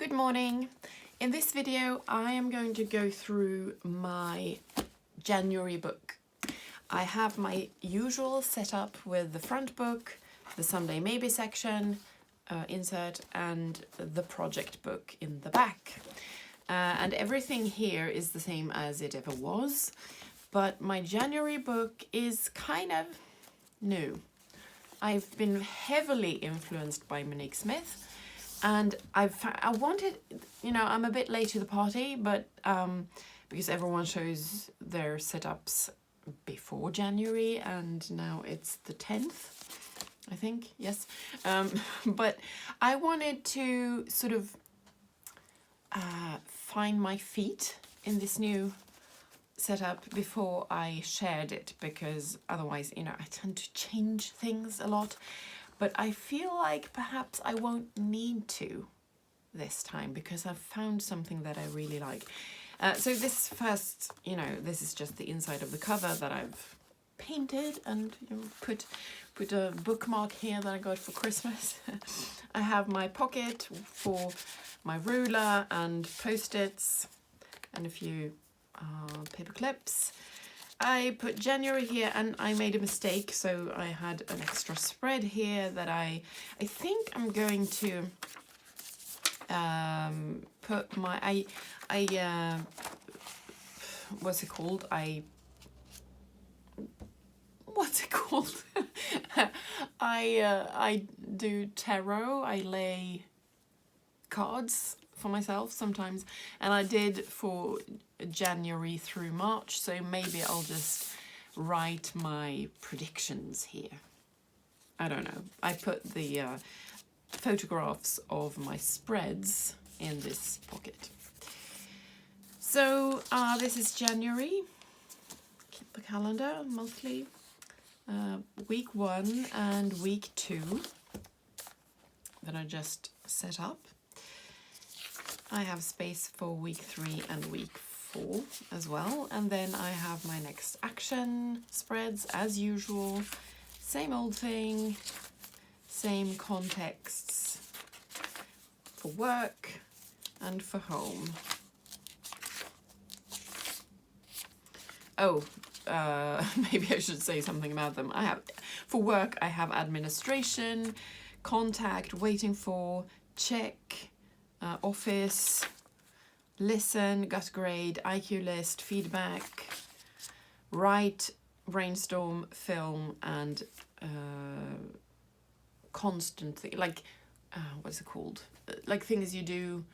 Good morning. In this video I am going to go through my January book. I have my usual setup with the front book, the Someday Maybe section, insert, and the project book in the back. And everything here is the same as it ever was, but my January book is kind of new. I've been heavily influenced by Monique Smith, and I wanted, I'm a bit late to the party, but because everyone shows their setups before January, and now it's the 10th, I think, yes. But I wanted to sort of find my feet in this new setup before I shared it, because otherwise, I tend to change things a lot. But I feel like perhaps I won't need to this time, because I've found something that I really like. So this first, this is just the inside of the cover that I've painted and put a bookmark here that I got for Christmas. I have my pocket for my ruler and post-its and a few paper clips. I put January here, and I made a mistake, so I had an extra spread here that I think I'm going to put my what's it called? I do tarot. I lay cards for myself sometimes, and I did for January through March, so maybe I'll just write my predictions here. I don't know. I put the photographs of my spreads in this pocket. So this is January. Keep the calendar monthly. Week 1 and week 2 that I just set up. I have space for week 3 and week 4 as well, and then I have my next action spreads as usual. Same old thing, same contexts for work and for home. Oh, maybe I should say something about them. For work I have administration, contact, waiting for, check, office, listen, gut grade, IQ list, feedback, write, brainstorm, film, and constantly, what's it called? Like things you do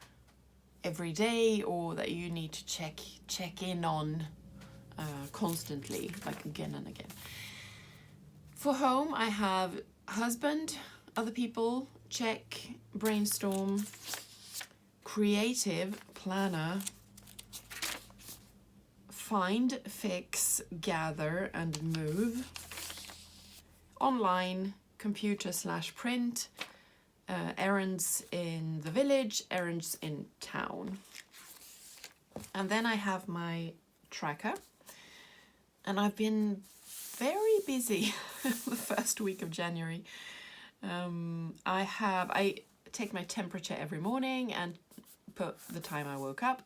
every day or that you need to check in on constantly, like again and again. For home, I have husband, other people, check, brainstorm, creative, planner, find, fix, gather, and move, online, computer/print, errands in the village, errands in town. And then I have my tracker, and I've been very busy the first week of January. I take my temperature every morning and put the time I woke up.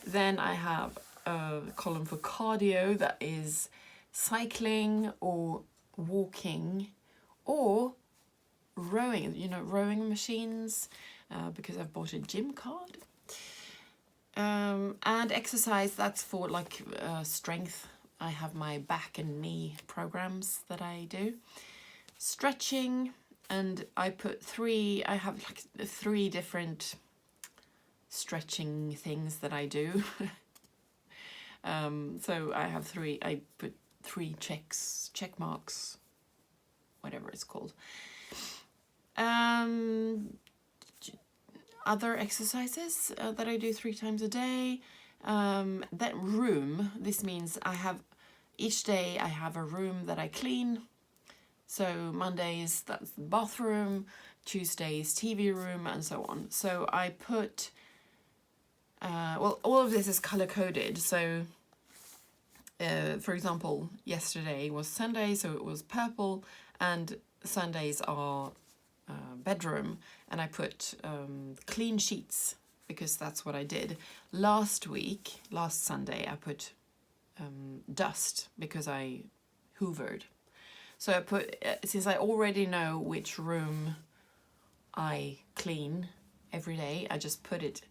Then I have a column for cardio that is cycling or walking or rowing, rowing machines, because I've bought a gym card. And exercise, that's for strength. I have my back and knee programs that I do. Stretching, and I have 3 different stretching things that I do. So I put 3 check marks, whatever it's called. Other exercises that I do 3 times a day. That room, this means each day I have a room that I clean. So Mondays, that's the bathroom, Tuesdays, TV room, and so on. So I put, all of this is color-coded. So, for example, yesterday was Sunday, so it was purple, and Sundays are bedroom, and I put clean sheets because that's what I did. Last Sunday, I put dust because I hoovered. So I put, since I already know which room I clean every day, I just put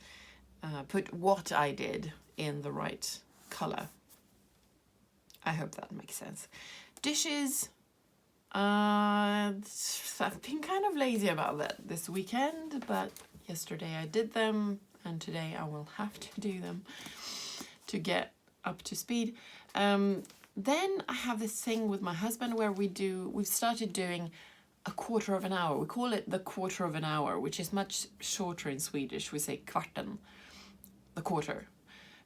what I did in the right color. I hope that makes sense. Dishes, I've been kind of lazy about that this weekend, but yesterday I did them and today I will have to do them to get up to speed. Then I have this thing with my husband where we've started doing a quarter of an hour. We call it the quarter of an hour, which is much shorter in Swedish. We say kvarten, the quarter,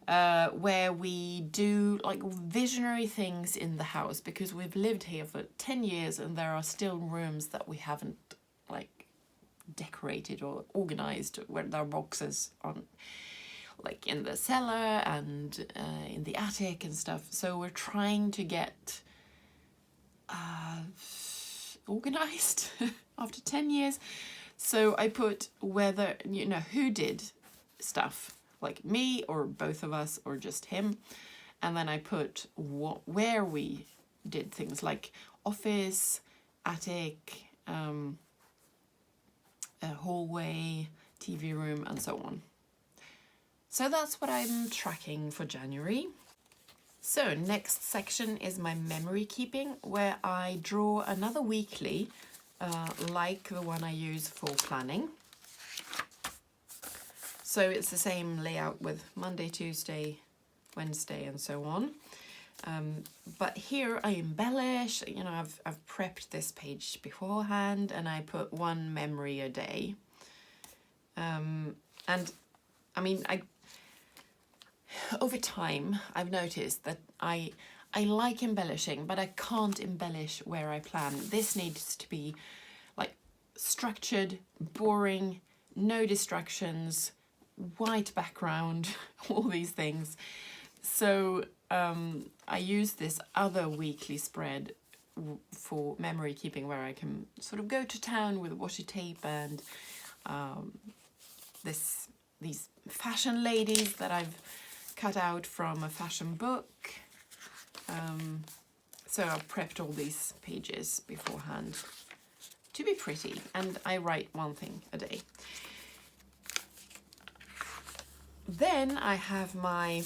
where we do like visionary things in the house, because we've lived here for 10 years and there are still rooms that we haven't like decorated or organized, where there are boxes on, like in the cellar and in the attic and stuff. So we're trying to get organized after 10 years. So I put whether, who did stuff, like me or both of us or just him. And then I put where we did things like office, attic, hallway, TV room, and so on. So that's what I'm tracking for January. So next section is my memory keeping, where I draw another weekly, like the one I use for planning. So it's the same layout with Monday, Tuesday, Wednesday, and so on. But here I embellish, I've prepped this page beforehand, and I put one memory a day. And I mean, over time, I've noticed that I like embellishing, but I can't embellish where I plan. This needs to be like structured, boring, no distractions, white background, all these things. So I use this other weekly spread for memory keeping, where I can sort of go to town with washi tape and these fashion ladies that I've cut out from a fashion book. So I've prepped all these pages beforehand to be pretty, and I write one thing a day. Then I have my,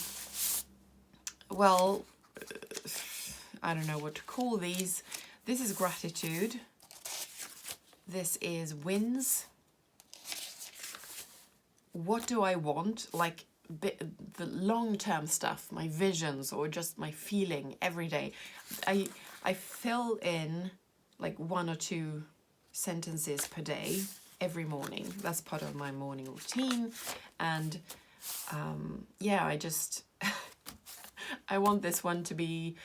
well, I don't know what to call these. This is gratitude. This is wins. What do I want? Like the long-term stuff, my visions, or just my feeling every day. I fill in like 1 or 2 sentences per day every morning. That's part of my morning routine. And yeah, I just I want this one to be,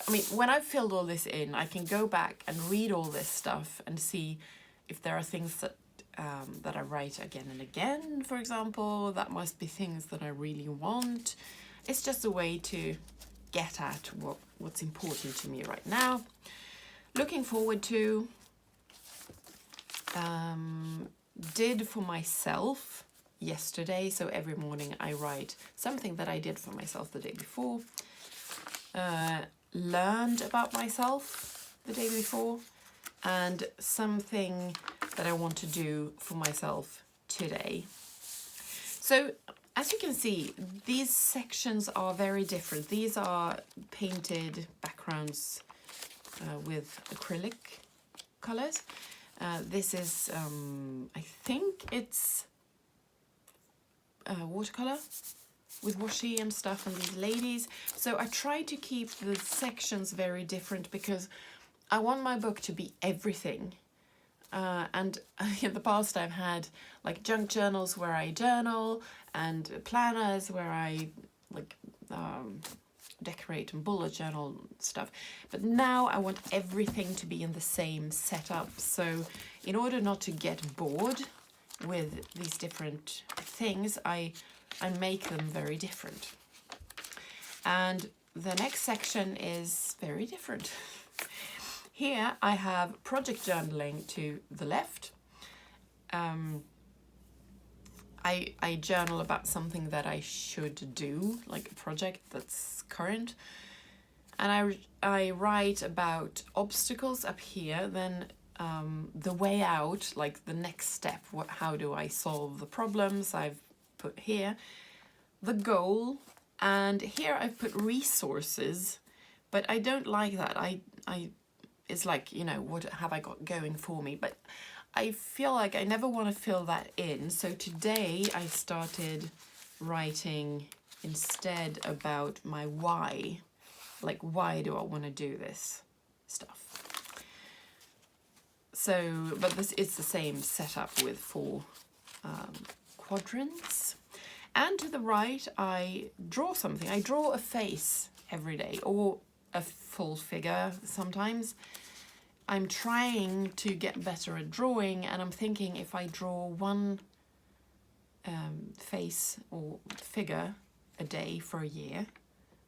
I mean, when I've filled all this in, I can go back and read all this stuff and see if there are things that I write again and again, for example. That must be things that I really want. It's just a way to get at what's important to me right now. Looking forward to, did for myself yesterday. So every morning I write something that I did for myself the day before. Learned about myself the day before, and something that I want to do for myself today. So as you can see, these sections are very different. These are painted backgrounds with acrylic colors. This is, I think it's watercolor with washi and stuff, and these ladies. So I try to keep the sections very different because I want my book to be everything. And in the past I've had like junk journals where I journal, and planners where I like decorate and bullet journal stuff. But now I want everything to be in the same setup. So in order not to get bored with these different things, I make them very different. And the next section is very different. Here I have project journaling to the left. I journal about something that I should do, like a project that's current. And I write about obstacles up here, then the way out, like the next step, how do I solve the problems I've put here, the goal, and here I've put resources, but I don't like that. It's like, you know, what have I got going for me? But I feel like I never want to fill that in. So today I started writing instead about my why. Like, why do I want to do this stuff? So, but it's the same setup with 4 quadrants. And to the right, I draw something. I draw a face every day, or a full figure sometimes. I'm trying to get better at drawing, and I'm thinking if I draw one face or figure a day for a year,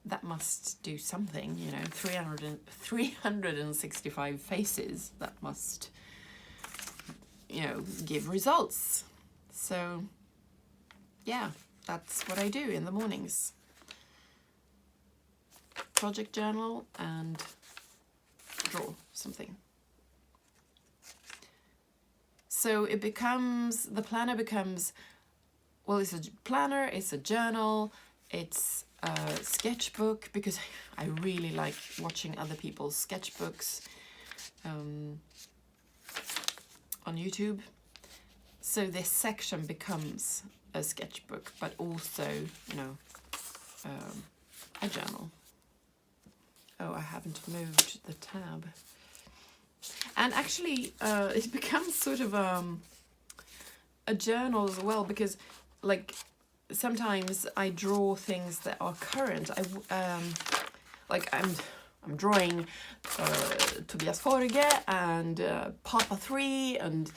that must do something, you know, 365 faces, that must, you know, give results. So, yeah, that's what I do in the mornings. Project journal and draw something. So it becomes, the planner becomes, well, it's a planner, it's a journal, it's a sketchbook, because I really like watching other people's sketchbooks on YouTube. So this section becomes a sketchbook, but also, you know, a journal. Oh, I haven't moved the tab. And actually, it becomes sort of a journal as well, because, like, sometimes I draw things that are current. Like I'm drawing Tobias Forge and Papa 3 and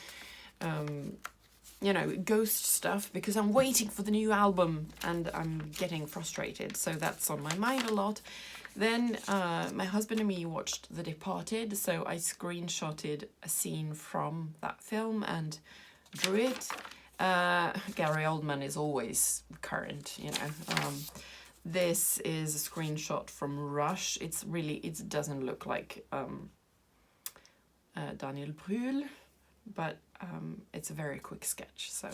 you know, ghost stuff, because I'm waiting for the new album and I'm getting frustrated. So that's on my mind a lot. Then my husband and me watched The Departed, so I screenshotted a scene from that film and drew it. Gary Oldman is always current, you know. This is a screenshot from Rush. It doesn't look like Daniel Brühl, but it's a very quick sketch. So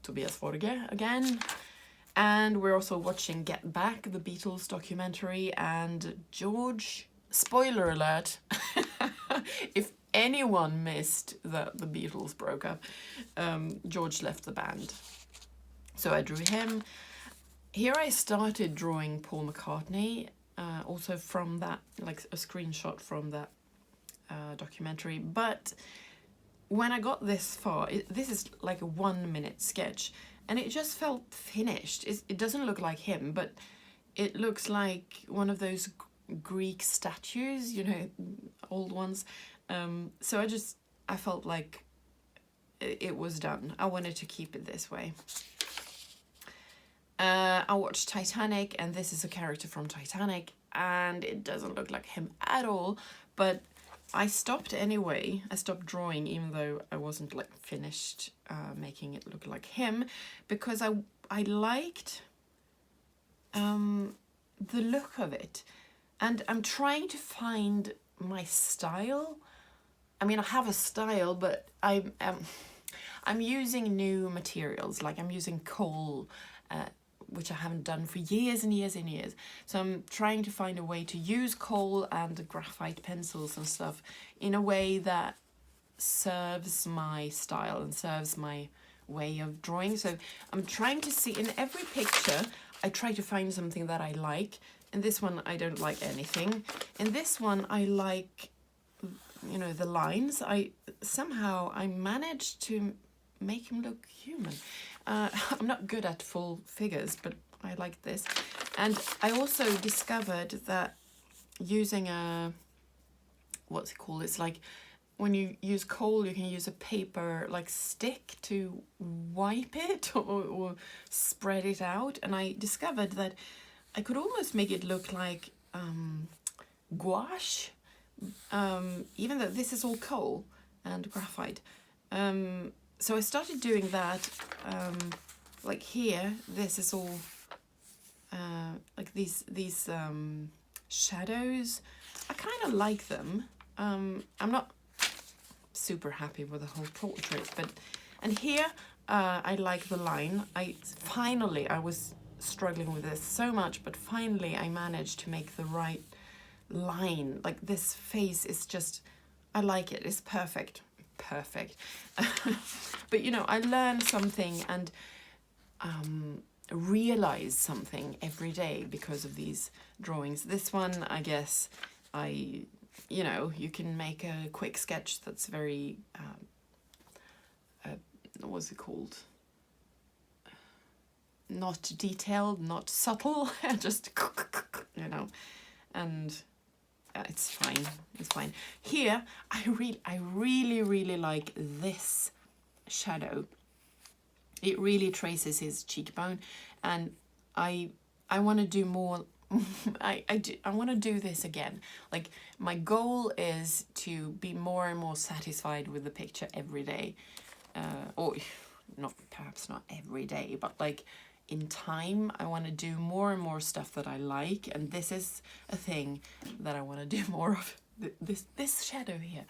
Tobias Forge again. And we're also watching Get Back, the Beatles documentary, and George, spoiler alert, if anyone missed that the Beatles broke up, George left the band. So I drew him. Here I started drawing Paul McCartney, also from that, like a screenshot from that documentary. But when I got this far, this is like a 1-minute sketch, and it just felt finished. It doesn't look like him, but it looks like one of those Greek statues, you know, old ones. So I felt like it was done. I wanted to keep it this way. I watched Titanic, and this is a character from Titanic, and it doesn't look like him at all, but I stopped anyway. I stopped drawing, even though I wasn't like finished making it look like him, because I liked the look of it, and I'm trying to find my style. I mean, I have a style, but I'm using new materials. Like I'm using coal, which I haven't done for years and years and years. So I'm trying to find a way to use coal and graphite pencils and stuff in a way that serves my style and serves my way of drawing. So I'm trying to see, in every picture, I try to find something that I like. In this one, I don't like anything. In this one, I like, you know, the lines. I managed to make him look human. I'm not good at full figures, but I like this. And I also discovered that using what's it called? It's like when you use coal, you can use a paper like stick to wipe it or spread it out. And I discovered that I could almost make it look like gouache, even though this is all coal and graphite. so I started doing that, like here, this is all, like these shadows. I kind of like them. I'm not super happy with the whole portrait, but, and here, I like the line. I was struggling with this so much, but finally I managed to make the right line. Like this face is just, I like it. It's perfect. But you know, I learn something and realize something every day because of these drawings. This one, I guess, you know, you can make a quick sketch that's very what's it called, not detailed, not subtle, just, you know, and it's fine. Here, I really like this shadow. It really traces his cheekbone, and I want to do more. I want to do this again. Like, my goal is to be more and more satisfied with the picture every day, or not, perhaps not every day, but like in time. I want to do more and more stuff that I like, and this is a thing that I want to do more of. This shadow here.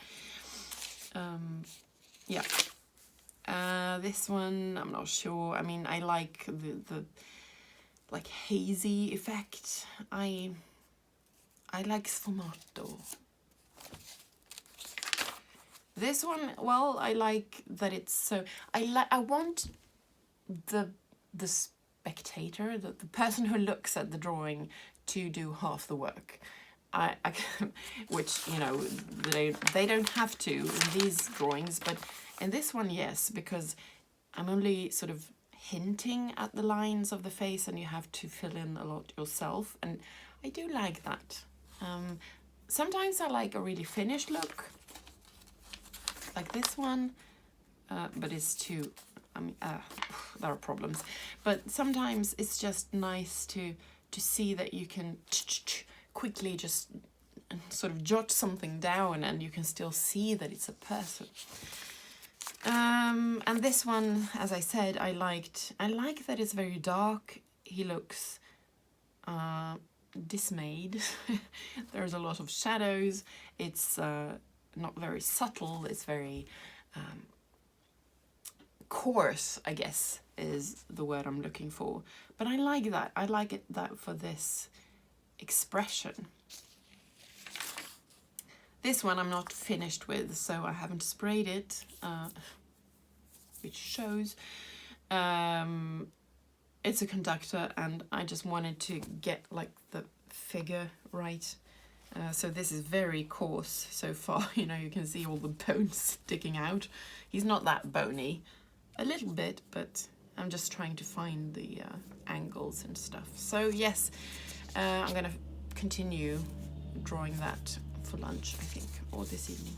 Yeah. This one, I'm not sure. I mean, I like the like hazy effect. I like sfumato. This one, well, I like that it's so, I want the spectator, the person who looks at the drawing, to do half the work. I which, you know, they don't have to in these drawings, but in this one, yes, because I'm only sort of hinting at the lines of the face, and you have to fill in a lot yourself, and I do like that. Sometimes I like a really finished look, like this one, but it's too, I mean, there are problems, but sometimes it's just nice to see that you can quickly just sort of jot something down, and you can still see that it's a person. And this one, as I said, I like that it's very dark. He looks dismayed. There's a lot of shadows. It's not very subtle. It's very coarse, I guess, is the word I'm looking for. But I like that. I like it that for this expression. This one I'm not finished with, so I haven't sprayed it, which shows. It's a conductor, and I just wanted to get like the figure right. So this is very coarse so far. You know, you can see all the bones sticking out. He's not that bony, a little bit, but I'm just trying to find the angles and stuff. So yes, I'm gonna continue drawing that for lunch, I think, or this evening.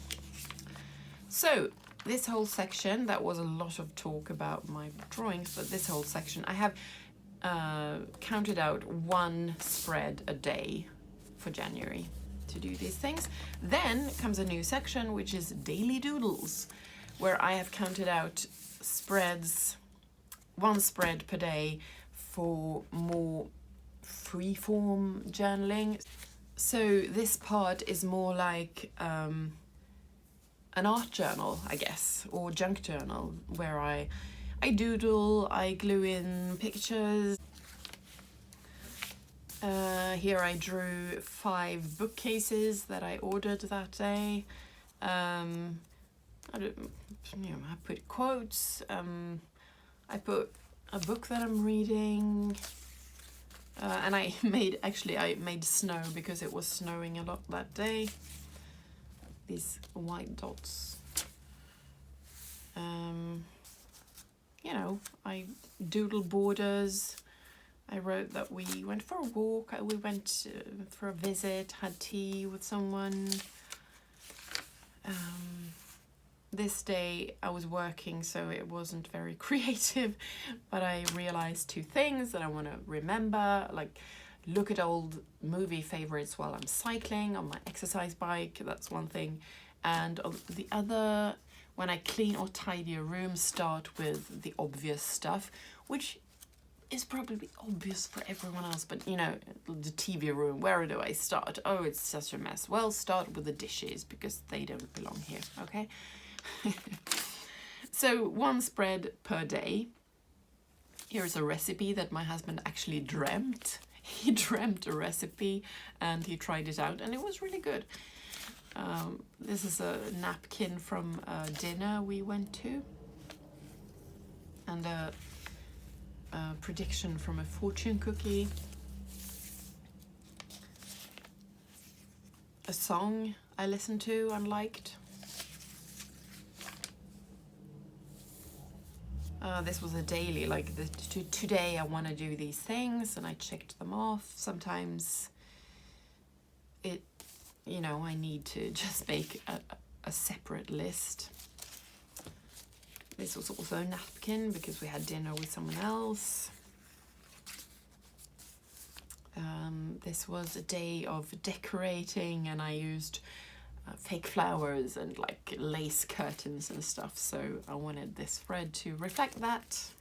So this whole section, that was a lot of talk about my drawings, but this whole section, I have counted out one spread a day for January to do these things. Then comes a new section, which is daily doodles, where I have counted out spreads, one spread per day for more free-form journaling. So this part is more like an art journal, I guess, or junk journal, where I doodle, I glue in pictures. Here I drew 5 bookcases that I ordered that day. I put quotes. I put a book that I'm reading. And I made snow because it was snowing a lot that day. These white dots. You know, I doodle borders. I wrote that we went for a walk, we went for a visit, had tea with someone. This day I was working, so it wasn't very creative, but I realized 2 things that I want to remember, like look at old movie favorites while I'm cycling on my exercise bike. That's one thing. And the other when I clean or tidy a room, start with the obvious stuff, which is probably obvious for everyone else, but you know, the TV room, where do I start? Oh, it's such a mess. Well, start with the dishes because they don't belong here, okay? So 1 spread per day. Here's a recipe that my husband actually dreamt. He dreamt a recipe and he tried it out and it was really good. This is a napkin from a dinner we went to, and a prediction from a fortune cookie, a song I listened to and liked. This was a daily, like today I want to do these things, and I checked them off. Sometimes it, you know, I need to just make a separate list. This was also a napkin because we had dinner with someone else. This was a day of decorating, and I used fake flowers and like lace curtains and stuff, so I wanted this spread to reflect that.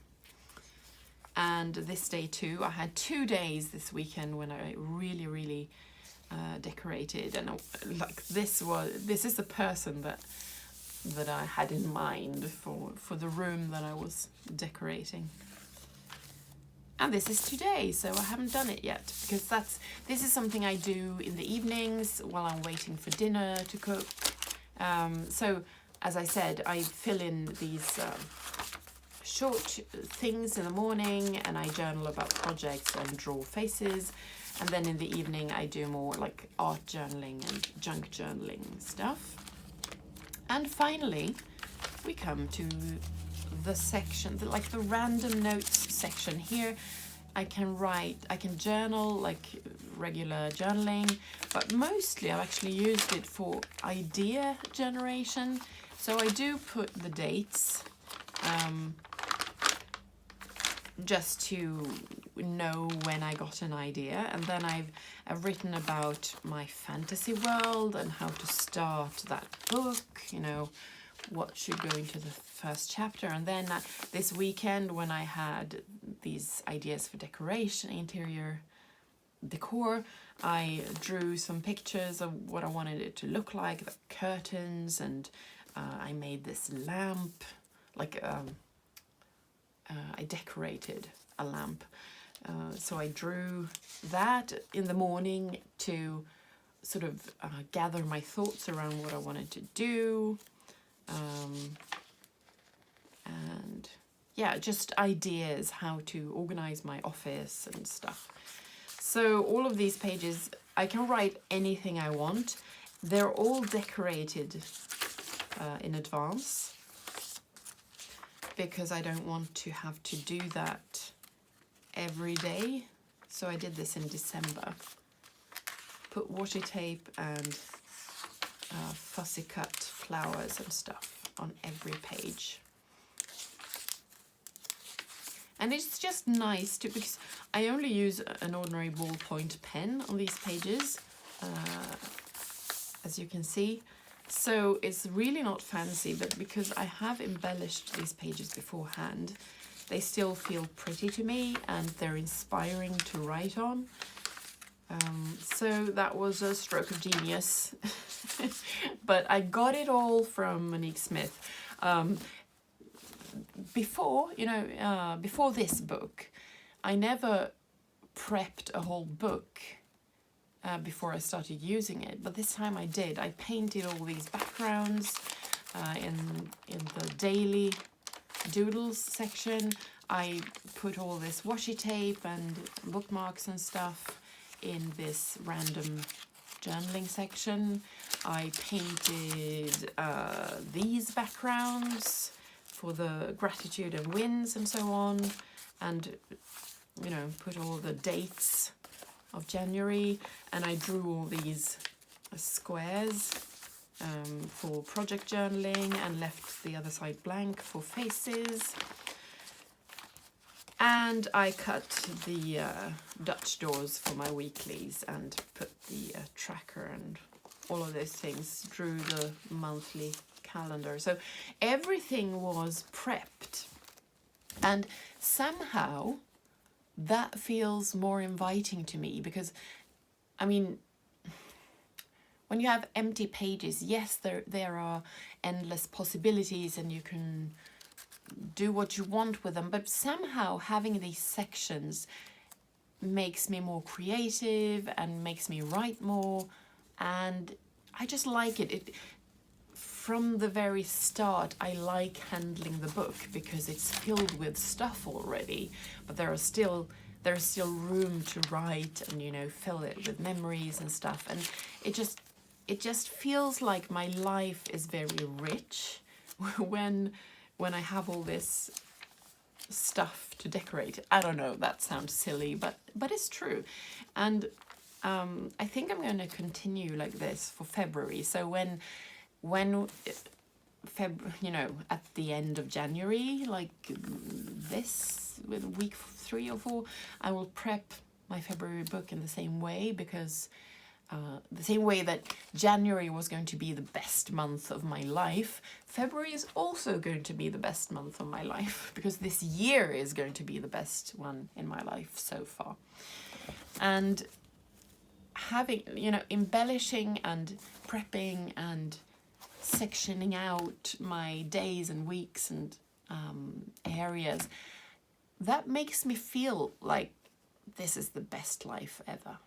And this day too, I had 2 days this weekend when I really decorated, and like this is the person that I had in mind for the room that I was decorating. And this is today, so I haven't done it yet because this is something I do in the evenings while I'm waiting for dinner to cook. So as I said, I fill in these short things in the morning, and I journal about projects and draw faces, and then in the evening I do more like art journaling and junk journaling stuff. And finally we come to the section, like the random notes section. Here I can journal like regular journaling, but mostly I've actually used it for idea generation. So I do put the dates just to know when I got an idea, and then I've written about my fantasy world and how to start that book, you know, what should go into the first chapter. And then this weekend, when I had these ideas for decoration, interior decor, I drew some pictures of what I wanted it to look like, the curtains, and I made this lamp, like I decorated a lamp. So I drew that in the morning to sort of gather my thoughts around what I wanted to do. And yeah, just ideas how to organize my office and stuff. So all of these pages, I can write anything I want. They're all decorated in advance because I don't want to have to do that every day. So I did this in December. Put washi tape and fussy cut flowers and stuff on every page. And it's just nice to, because I only use an ordinary ballpoint pen on these pages, as you can see. So it's really not fancy, but because I have embellished these pages beforehand, they still feel pretty to me and they're inspiring to write on. So that was a stroke of genius. But I got it all from Monique Smith. Before this book, I never prepped a whole book before I started using it, but this time I did. I painted all these backgrounds in the daily doodles section. I put all this washi tape and bookmarks and stuff in this random journaling section. I painted these backgrounds for the gratitude and wins and so on, and you know, put all the dates of January, and I drew all these squares for project journaling and left the other side blank for faces. And I cut the Dutch doors for my weeklies and put the tracker and all of those things, drew the monthly calendar. So everything was prepped. And somehow that feels more inviting to me because, I mean, when you have empty pages, yes, there are endless possibilities and you can do what you want with them, but somehow having these sections makes me more creative and makes me write more, and I just like it. From the very start, I like handling the book because it's filled with stuff already, but there's still room to write and, you know, fill it with memories and stuff, and it just feels like my life is very rich when I have all this stuff to decorate. I don't know, that sounds silly, but it's true. And I think I'm going to continue like this for February. So when you know, at the end of January, like this, with week 3 or 4, I will prep my February book in the same way, because the same way that January was going to be the best month of my life, February is also going to be the best month of my life, because this year is going to be the best one in my life so far. And having, you know, embellishing and prepping and sectioning out my days and weeks and areas, that makes me feel like this is the best life ever.